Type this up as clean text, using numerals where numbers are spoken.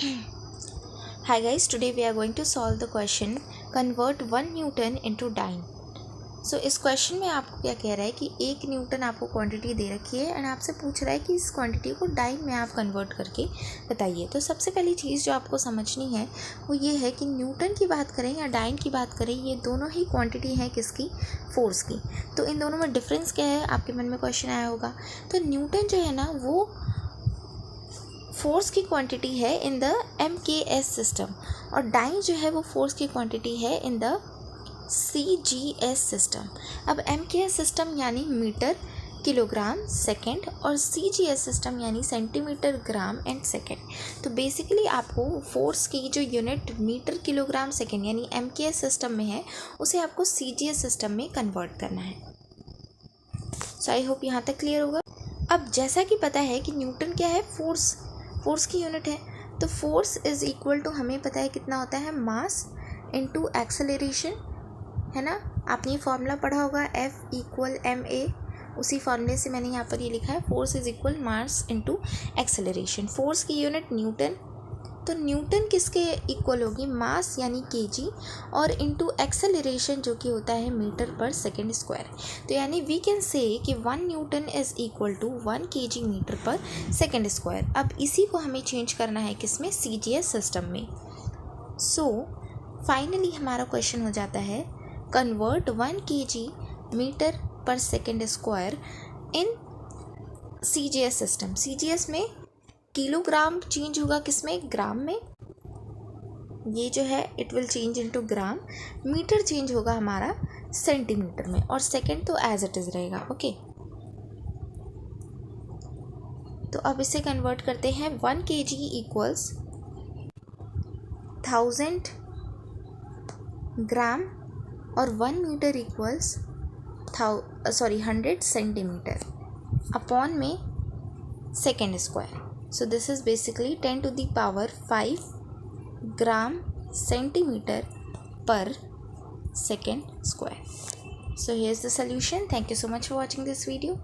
Hi guys, today we are going to solve the question convert 1 Newton into dyne. सो इस question में आपको क्या कह रहा है कि 1 न्यूटन आपको क्वांटिटी दे रखी है एंड आपसे पूछ रहा है कि इस क्वांटिटी को डाइन में आप कन्वर्ट करके बताइए। तो सबसे पहली चीज़ जो आपको समझनी है वो ये है कि न्यूटन की बात करें या डाइन की बात करें, ये दोनों ही क्वांटिटी हैं किसकी, फोर्स की। तो इन दोनों में डिफरेंस क्या है, आपके मन में क्वेश्चन आया होगा। तो न्यूटन जो है ना वो फोर्स की क्वांटिटी है इन द MKS सिस्टम, और डाइन जो है वो फोर्स की क्वांटिटी है इन द CGS सिस्टम। अब MKS सिस्टम यानी मीटर किलोग्राम सेकंड और CGS सिस्टम यानी सेंटीमीटर ग्राम एंड सेकंड। तो बेसिकली आपको फोर्स की जो यूनिट मीटर किलोग्राम सेकंड यानी MKS सिस्टम में है उसे आपको CGS सिस्टम में कन्वर्ट करना है। सो आई होप यहाँ तक क्लियर होगा। अब जैसा कि पता है कि न्यूटन क्या है, फोर्स की यूनिट है। तो फोर्स इज इक्वल टू, हमें पता है कितना होता है, मास इनटू एक्सेलरेशन, है ना। आपने ये फॉर्मूला पढ़ा होगा F इक्वल ma, उसी फॉर्मूले से मैंने यहाँ पर ये लिखा है force is equal mass into acceleration. Force की यूनिट न्यूटन, तो न्यूटन किसके इक्वल होगी, मास यानी केजी और इनटू एक्सेलरेशन जो कि होता है मीटर पर सेकेंड स्क्वायर। तो यानी वी कैन से कि 1 newton is equal to 1 KG metre per second square. अब इसी को हमें चेंज करना है किसमें, CGS सिस्टम में। सो फाइनली हमारा क्वेश्चन हो जाता है convert 1 KG metre per second square in CGS system. CGS में किलोग्राम चेंज होगा किसमें, ग्राम में, ये जो है it will change into gram. Metre change होगा हमारा सेंटीमीटर में, और सेकंड तो एज इट इज रहेगा। ओके, तो अब इसे कन्वर्ट करते हैं। 1 kg इक्वल्स 1000 ग्राम और 1 मीटर इक्वल्स 100 सेंटीमीटर अपॉन में second square. So this is basically 10 to the power 5 gram centimeter per second square. So here's the solution. Thank you so much for watching this video.